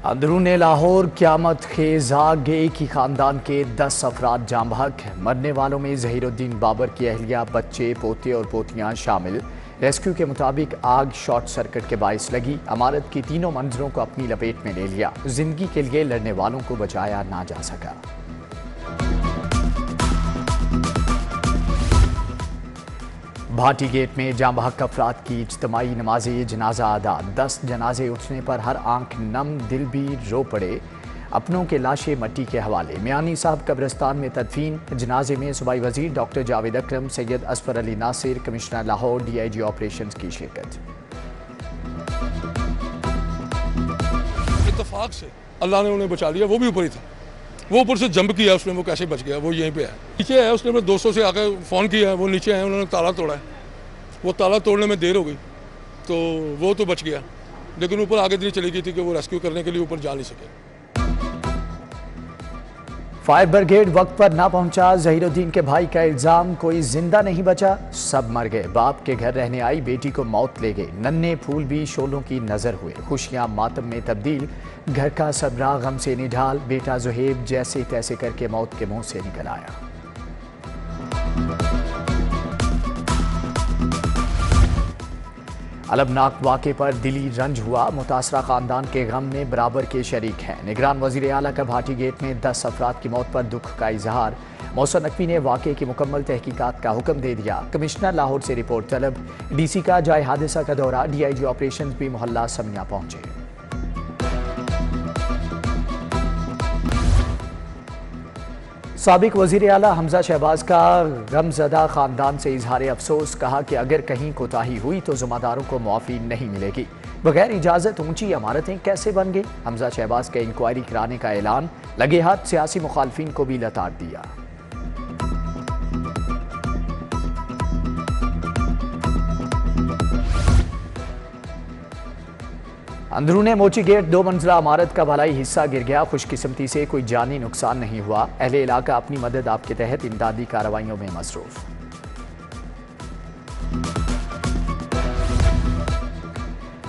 अंदरून लाहौर क़यामत खेज़ आग एक ही खानदान के 10 अफराद जाम बहक। मरने वालों में ज़हीरुद्दीन बाबर की अहलिया, बच्चे, पोते और पोतियां शामिल। रेस्क्यू के मुताबिक आग शॉर्ट सर्किट के बायस लगी। इमारत की तीनों मंजिलों को अपनी लपेट में ले लिया। जिंदगी के लिए लड़ने वालों को बचाया ना जा सका। भाटी गेट में जाम बहक अफराद की इज्तिमाई नमाज जनाजा अदा। 10 जनाजे उठने पर हर आंख नम, दिल भी रो पड़े। अपनों के लाशें मट्टी के हवाले। मियानी साहब कब्रिस्तान में तदफीन। जनाजे में सूबाई वजीर doctor Javed Akram, Syed Asfar Ali Nasir, commissioner Lahore, DIG operations की शिरकत। इत्तफाक से अल्लाह ने उन्हें बचा लिया। वो भी ऊपर ही था, वो ऊपर से जंप किया उसने, वो कैसे बच गया? वो यहीं पे है, नीचे है। उसने अपने दोस्तों से आकर फ़ोन किया है, वो नीचे हैं, उन्होंने ताला तोड़ा है। वो ताला तोड़ने में देर हो गई तो वो तो बच गया, लेकिन ऊपर आगे इतनी चली गई थी कि वो रेस्क्यू करने के लिए ऊपर जा नहीं सके। फायर ब्रिगेड वक्त पर ना पहुंचा। ज़हीरुद्दीन के भाई का इल्जाम, कोई जिंदा नहीं बचा, सब मर गए। बाप के घर रहने आई बेटी को मौत ले गए। नन्हे फूल भी शोलों की नजर हुए। खुशियां मातम में तब्दील। घर का सबरा गम से निढाल। बेटा जुहेब जैसे तैसे करके मौत के मुंह से निकल आया। अलमनाक वाक़े पर दिली रंज हुआ। मुतासरा खानदान के गम में बराबर के शरीक हैं। निगरान वज़ीर आला का भाटी गेट में 10 अफराद की मौत पर दुख का इजहार। मौसम नकवी ने वाक़े की मुकम्मल तहकीकात का हुक्म दे दिया। कमिश्नर लाहौर से रिपोर्ट तलब। DC का जाए हादसा का दौरा। DIG ऑपरेशन भी मोहल्ला समिया पहुंचे। साबिक वज़ीर आला हमजा शहबाज का गमज़दा ख़ानदान से इजहार अफसोस। कहा कि अगर कहीं कोताही हुई तो ज़िम्मेदारों को मुआफ़ी नहीं मिलेगी। बगैर इजाज़त ऊंची इमारतें कैसे बन गई? हमजा शहबाज के इंक्वायरी कराने का ऐलान। लगे हाथ सियासी मुखालफिन को भी लताड़ दिया। अंदरूने मोची गेट 2 मंजिला इमारत का भलाई हिस्सा गिर गया। खुशकिस्मती से कोई जानी नुकसान नहीं हुआ। अहले इलाका अपनी मदद आपके तहत इमदादी कार्रवाइयों में मसरूफ।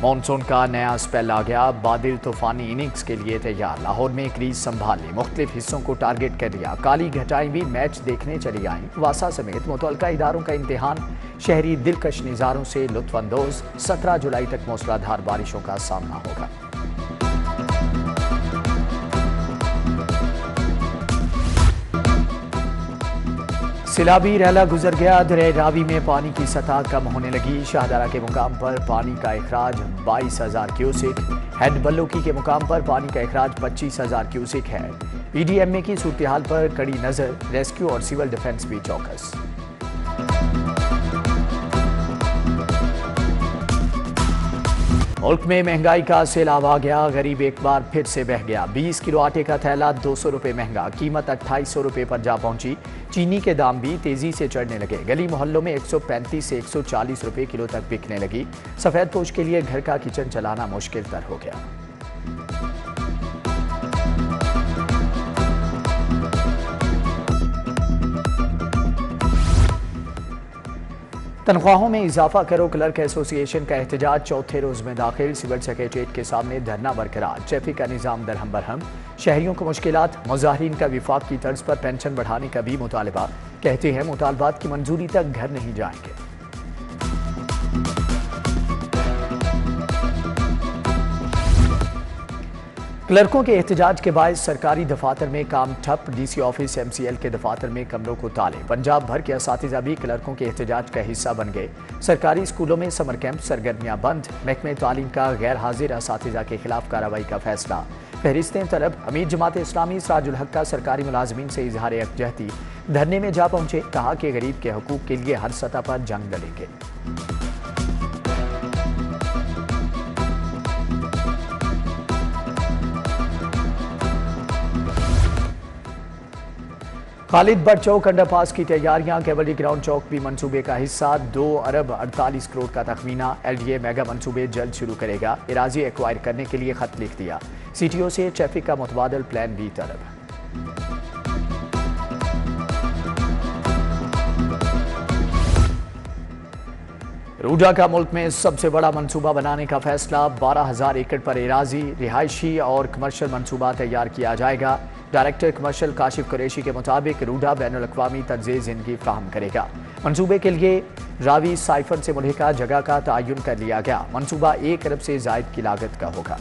मॉनसून का नया स्पेल आ गया। बादल तूफानी इनिंग्स के लिए तैयार। लाहौर में क्रीज संभाल ली। मुख्तलिफ हिस्सों को टारगेट कर लिया। काली घटाएं भी मैच देखने चली आईं। वासा समेत मुतल्लिका इदारों का इम्तिहान। शहरी दिलकश नज़ारों से लुत्फानंदोज। 17 जुलाई तक मूसलाधार बारिशों का सामना होगा। सिलाबी रैला गुजर गया। दरिया रावी में पानी की सतह कम होने लगी। शाहदरा के मुकाम पर पानी का अखराज 22,000 क्यूसिक। हेड बल्लोकी के मुकाम पर पानी का अखराज 25,000 क्यूसिक है। PDMA की सूरत हाल पर कड़ी नजर। रेस्क्यू और सिविल डिफेंस भी चौकस। मुल्क में महंगाई का सैलाब आ गया। गरीब एक बार फिर से बह गया। 20 किलो आटे का थैला 200 रुपये महंगा। कीमत 2800 रुपये पर जा पहुंची। चीनी के दाम भी तेजी से चढ़ने लगे। गली मोहल्लों में 135 से 140 रुपये किलो तक बिकने लगी। सफेद पोश के लिए घर का किचन चलाना मुश्किल तर हो गया। तनख्वाहों में इजाफा करो। क्लर्क एसोसिएशन का एहतजाज चौथे रोज में दाखिल। सिविल सेक्रेटरीट के सामने धरना बरकरार। ट्रैफिक का निजाम दरहम बरहम। शहरियों को मुश्किलात। मुजाहिरीन का विफाक की तर्ज पर पेंशन बढ़ाने का भी मुतालबा। कहते हैं मुतालबात की मंजूरी तक घर नहीं जाएंगे। क्लर्कों के एहतजाज के बायस सरकारी दफातर में काम ठप। DC ऑफिस MCL के दफातर में कमरों को ताले। पंजाब भर के असातिज़ा भी क्लर्कों के एहतजाज का हिस्सा बन गए। सरकारी स्कूलों में समर कैंप सरगर्मियां बंद। महकमे तालीम का गैर हाजिर असातिज़ा के खिलाफ कार्रवाई का फैसला। फहरिस्तें तलब। अमीर जमात इस्लामी सिराजुल हक का सरकारी मुलाजमीन से इजहार यकजहती। धरने में जा पहुंचे। कहा कि गरीब के हकूक के लिए हर सतह पर जंग लड़ेंगे। खालिद बट चौक अंडरपास की तैयारियां। केवली ग्राउंड चौक भी मंसूबे का हिस्सा। 2 अरब 48 करोड़ का तखमीना। LDA मेगा मंसूबे जल्द शुरू करेगा। इराजी एक्वायर करने के लिए खत लिख दिया। CTO से ट्रैफिक का मुतबादल प्लान भी तलब। रूडा का मुल्क में सबसे बड़ा मंसूबा बनाने का फैसला। 12,000 एकड़ पर एराजी, रिहायशी और कमर्शियल मंसूबा तैयार किया जाएगा। डायरेक्टर कमर्शियल काशिफ कुरैशी के मुताबिक रूडा बैनुल अक़वामी तर्ज़े ज़िंदगी फ्राहम करेगा। मंसूबे के लिए रावी साइफर से मुल्हिका जगह का तयन कर लिया गया। मंसूबा 1 अरब से ज़ायद की लागत का होगा।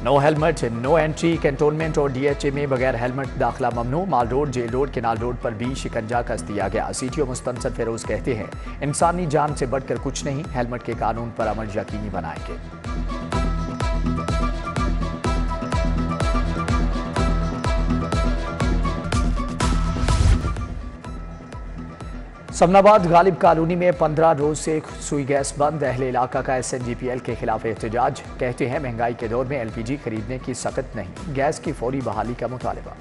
No helmet no entry, cantonment और DHA में बगैर हेलमेट दाखिला ममनू। Mall Road, Jail Road, Canal Road पर भी शिकंजा कस दिया गया। CTO मुस्तनसर फिरोज कहते हैं, इंसानी जान से बढ़कर कुछ नहीं, हेलमेट के कानून पर अमल यकीनी बनाएंगे। समनाबाद गालिब कॉलोनी में 15 रोज से सुई गैस बंद। अहले इलाका का SNGPL के खिलाफ एहतजाज। कहते हैं महंगाई के दौर में LPG खरीदने की सख्त नहीं, गैस की फौरी बहाली का मुतालबा।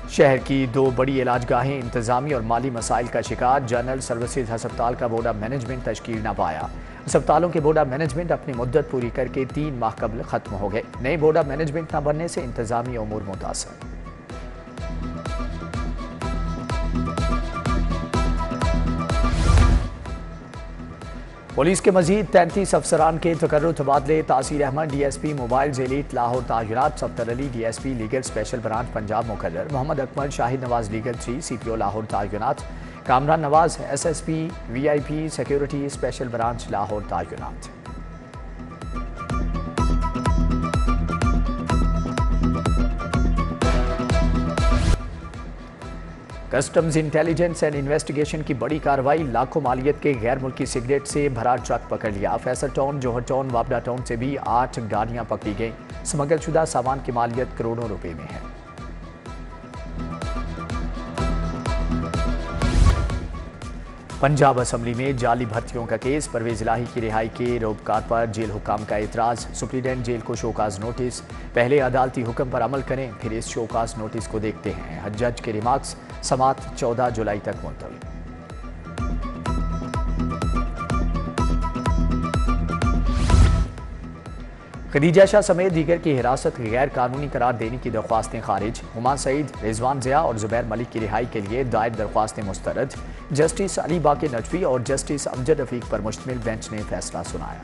शहर की 2 बड़ी इलाजगाहें इंतजामी और माली मसाइल का शिकार। जनरल सर्विसेज अस्पताल का बोर्ड ऑफ मैनेजमेंट तश्कील न पाया। अस्पतालों के बोर्ड ऑफ मैनेजमेंट अपनी मुद्दत पूरी करके 3 माह कबल खत्म हो गए। नए बोर्ड ऑफ मैनेजमेंट न बनने से इंतजामी उमूर मुतासर। पुलिस के मजीद 33 अफसरान के तकर्रुर तबादले। तासीर अहमद DSP मोबाइल जेलीट लाहौर तायुनात, Safdar Ali DSP legal special branch Punjab मुकर्रर, मोहम्मद अकमल शाहिद नवाज लीगल 3 CPO लाहौर तायुनात, Kamran Nawaz SSP VIP security special branch Lahore तायुनात। कस्टम्स इंटेलिजेंस एंड इन्वेस्टिगेशन की बड़ी कार्रवाई। लाखों मालियत के गैर मुल्की सिगरेट से भरा ट्रक पकड़ लिया। फैसल टाउन, जौहर टाउन, वाबडा टाउन से भी 8 गाड़ियां पकड़ी गईं। स्मगलशुदा सामान की मालियत करोड़ों रुपए में है। पंजाब असम्बली में जाली भर्तियों का केस। परवेज इलाही की रिहाई के रोबकार पर जेल हुकाम का एतराज। सुप्रीडेंट जेल को शोकाज नोटिस। पहले अदालती हुक्म पर अमल करें, फिर इस शोकाज नोटिस को देखते हैं। जज के रिमार्क्स। समात 14 जुलाई तक मुलतवी। खदीजा शाह समेत दीगर की हिरासत गैर कानूनी करार देने की दरख्वास्तें खारिज। हुमा सईद, रिजवान ज़िया और जुबैर मलिक की रिहाई के लिए दायर दरख्वास्तें मुस्तरद। जस्टिस अली बाकी नजवी और जस्टिस अमजद रफीक पर मुश्तमिल बेंच ने फैसला सुनाया।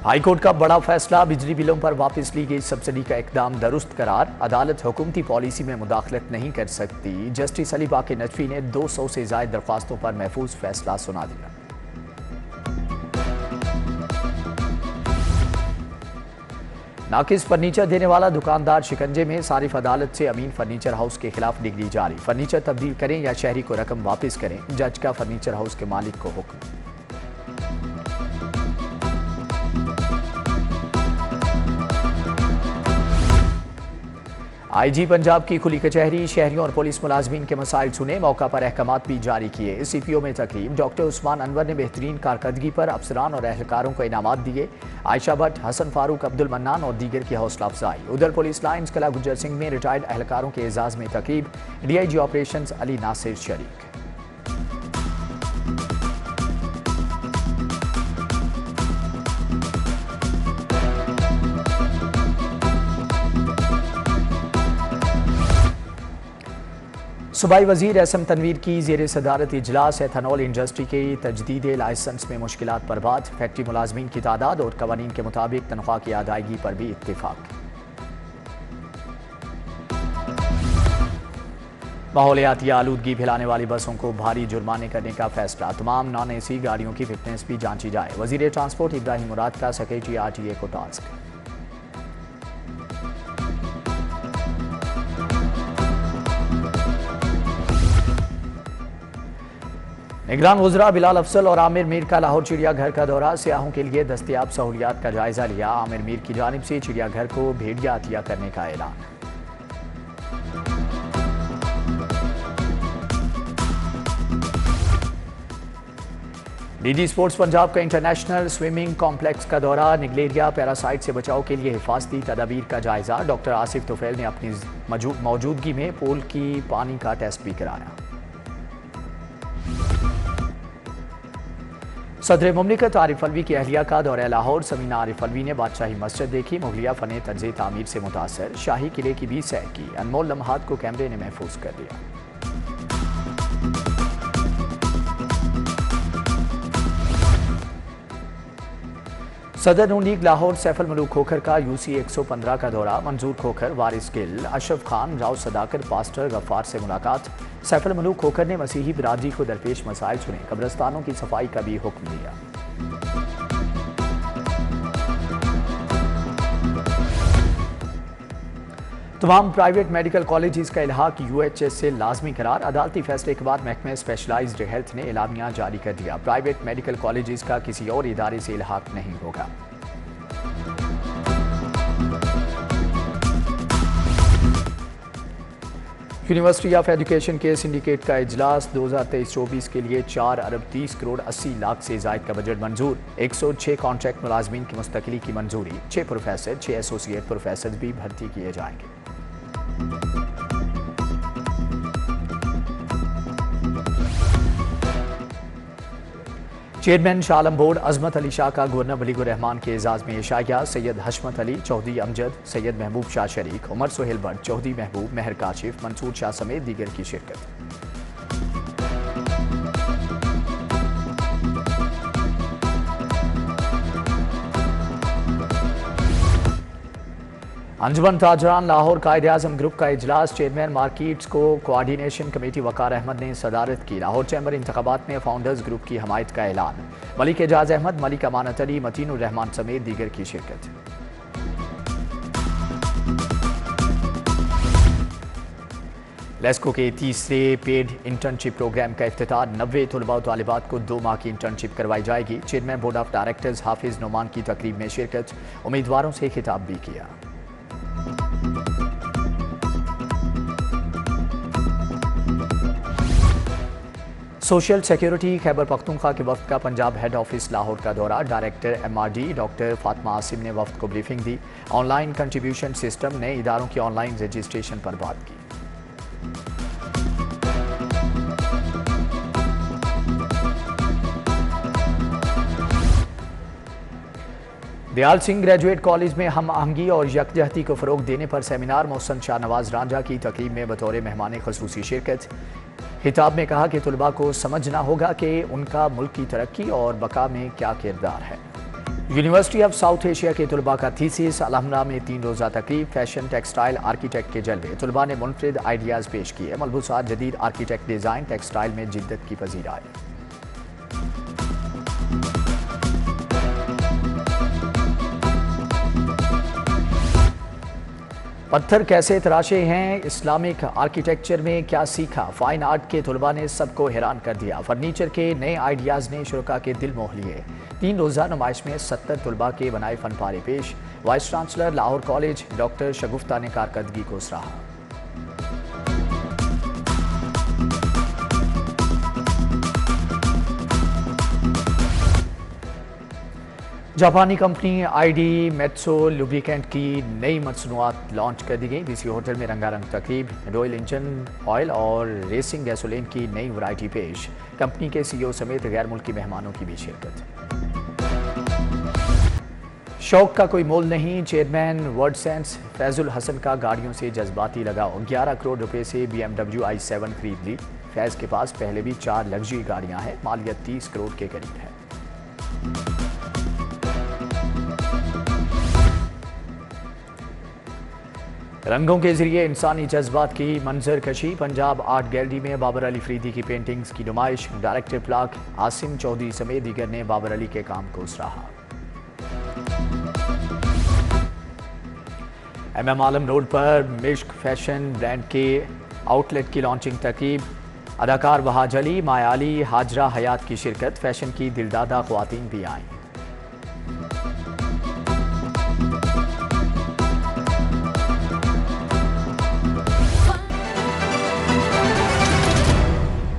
हाईकोर्ट का बड़ा फैसला। बिजली बिलों पर वापस ली गई सब्सिडी का इकदाम दुरुस्त करार। अदालत हुकूमती पॉलिसी में मुदाखलत नहीं कर सकती। जस्टिस अली बाकी नजवी ने 200 से ज्यादा दरख्वास्तों पर महफूज फैसला सुना दिया। नाकिस फर्नीचर देने वाला दुकानदार शिकंजे में। सारिफ अदालत से अमीन फर्नीचर हाउस के खिलाफ डिग्री जारी। फर्नीचर तब्दील करें या शहरी को रकम वापस करें, जज का फर्नीचर हाउस के मालिक को हुक्म। IG पंजाब की खुली कचहरी। शहरियों और पुलिस मुलाजमीन के मसाइल सुने, मौका पर अहकामात भी जारी किए। CPO में तकरीब। डॉक्टर उस्मान अनवर ने बेहतरीन कारकर्दगी पर अफसरान और एहलकारों को इनामात दिए। आयशा भट्ट, हसन फारूक, अब्दुल मन्नान और दीगर की हौसला अफजाई। उधर पुलिस लाइन्स कला गुज्जर सिंह में रिटायर्ड एहलकारों के एजाज में तकरीब। DIG ऑपरेशंस अली नासिर शरीक। सूबाई वजीर SM तनवीर की जेर सदारत इजलास। एथनॉल इंडस्ट्री के तजदीद लाइसेंस में मुश्किलात पर बात। फैक्ट्री मुलाजमीन की तादाद और कवानीन के मुताबिक तनख्वाह की अदायगी पर भी इत्तेफाक। माहौलियाती आलूदगी फैलाने वाली बसों को भारी जुर्माने करने का फैसला। तमाम non-AC गाड़ियों की फिटनेस भी जांची जाए। वजीर ट्रांसपोर्ट इब्राहिम मुराद का सेक्रेटरी RTA को टास्क। निगरान वज़रा बिलाल अफसल और आमिर मीर का लाहौर चिड़ियाघर का दौरा। सियाहों के लिए दस्तयाब सहूलियात का जायजा लिया। आमिर मीर की जानिब से चिड़ियाघर को भेड़िया अतिया करने का ऐलान। DG स्पोर्ट्स पंजाब का इंटरनेशनल स्विमिंग कॉम्प्लेक्स का दौरा। निगलेरिया पैरासाइट से बचाव के लिए हिफाजती तदाबीर का जायजा। डॉक्टर आसिफ तुफैल ने अपनी मौजूदगी में पूल की पानी का टेस्ट भी कराया। सदर मुमलिकत आरिफ अलवी की अहलिया का दौरा लाहौर। समीना आरिफ अलवी ने बादशाही मस्जिद देखी, मुगलिया फ़न तर्ज तामीर से मुतासर शाही किले की भी सैर की। अनमोल लम्हात को कैमरे ने महफूज कर लिया। सदर नून लीग लाहौर सैफुल मलूक खोखर का यूसी 115 का दौरा। मंजूर खोखर, वारिस गिल, अशरफ खान, राव सदाकर, पास्टर गफ्फार से मुलाकात। सैफुल मलूक खोखर ने मसीही बिरादरी को दरपेश मसाइल सुने, कब्रस्तानों की सफाई का भी हुक्म दिया। तमाम प्राइवेट मेडिकल कॉलेजेस का इल्हाक UHS से लाजमी करार। अदालती फैसले के बाद महकमे स्पेशलाइज्ड हेल्थ ने एलामिया जारी कर दिया। प्राइवेट मेडिकल कॉलेजेस का किसी और इदारे से इल्हाक नहीं होगा। यूनिवर्सिटी ऑफ एजुकेशन के सिंडिकेट का इजलास 2023-24 के लिए 4 अरब 30 करोड़ 80 लाख से जायद का बजट मंजूर। 106 कॉन्ट्रैक्ट मुलाजमीन की मुस्तकिली की मंजूरी। 6 प्रोफेसर, 6 एसोसिएट प्रोफेसर भी भर्ती किए जाएंगे। चेयरमैन शाह आलम बोर्ड अजमत अली शाह का गवर्नर वलीगुर रहमान के एजाज में इशाया। सैयद हशमत अली, चौधरी अमजद, सैयद महबूब शाह शरीक, उमर सुहेल भट्ट, चौधरी महबूब, मेहर काशिफ, मंसूर शाह समेत दीगर की शिरकत। अंजुमन ताजरान लाहौर कायदे आजम ग्रुप का इजलास। चेयरमैन मार्केट्स को कोऑर्डिनेशन कमेटी वकार अहमद ने सदारत की। लाहौर चैम्बर इंतखाबात में फाउंडर्स ग्रुप की हमायत का ऐलान। मलिक एजाज अहमद, मलिक अमानत अली, मतीनुर रहमान समेत दीगर की शिरकत। लेस्को के तीसरे पेड इंटर्नशिप प्रोग्राम का इफ्तिताह। 90 तलबा और तालिबात को 2 माह की इंटर्नशिप करवाई जाएगी। चेयरमैन बोर्ड ऑफ डायरेक्टर्स हाफिज नोमान की तकरीब में शिरकत। उम्मीदवारों से खिताब भी किया। सोशल सिक्योरिटी खैबर पख्तूनख्वा के वफ्द का पंजाब हेड ऑफिस लाहौर का दौरा। Director MRD doctor Fatima Asim ने वफ्द को ब्रीफिंग दी। ऑनलाइन कंट्रीब्यूशन सिस्टम नए इदारों की ऑनलाइन रजिस्ट्रेशन पर बात की। दयाल सिंह ग्रेजुएट कॉलेज में हम आहंगी और यकजहती को फ़रोग देने पर सेमिनार। मोहसन शाहनवाज रांझा की तकरीब में बतौर मेहमान ख़ुसूसी शिरकत। खिताब में कहा कि तुलबा को समझना होगा कि उनका मुल्क की तरक्की और बका में क्या किरदार है। यूनिवर्सिटी ऑफ साउथ एशिया के तुलबा का थीसिस। अलहमरा में 3 रोज़ा तकरीब। फैशन, टेक्सटाइल, आर्किटेक्ट के जलवे। तुलबा ने मुनफरिद आइडियाज़ पेश किए। मलबूसात जदीद आर्किटेक्ट डिज़ाइन टेक्सटाइल में जिद्दत की पजीराई। पत्थर कैसे तराशे हैं, इस्लामिक आर्किटेक्चर में क्या सीखा। फाइन आर्ट के तुलबा ने सबको हैरान कर दिया। फर्नीचर के नए आइडियाज़ ने शुरा के दिल मोह लिए। 3 रोज़ा नुमाइश में 70 तुलबा के बनाए फन पारे पेश। Vice chancellor Lahore college doctor Shagufta ने कारकर्दगी को सराहा। जापानी कंपनी ID मेट्सो लुब्रिकेंट की नई मसनूआत लॉन्च कर दी गई। BC होटल में रंगारंग तकरीब। रॉयल इंजन ऑयल और रेसिंग गैसोलीन की नई वैरायटी पेश। कंपनी के CEO समेत गैर मुल्की मेहमानों की भी शिरकत। शौक का कोई मोल नहीं। चेयरमैन वर्डसेंस फैजुल हसन का गाड़ियों से जज्बाती लगाव। 11 करोड़ रुपए से BMW i7 खरीद ली। फैज के पास पहले भी 4 लग्जरी गाड़ियां हैं। मालियत 30 करोड़ के करीब है। रंगों के जरिए इंसानी जज्बात की मंजर कशी। पंजाब आर्ट गैलरी में बाबर अली फरीदी की पेंटिंग्स की नुमाइश। डायरेक्टर प्लाक आसिम चौधरी समेत दीगर ने बाबर अली के काम को सराहा। MM आलम रोड पर मिश्क फैशन ब्रांड के आउटलेट की लॉन्चिंग तकरीब। अदाकार वहाज अली, माया अली, हाजरा हयात की शिरकत। फैशन की दिलदादा ख्वातीन भी आईं।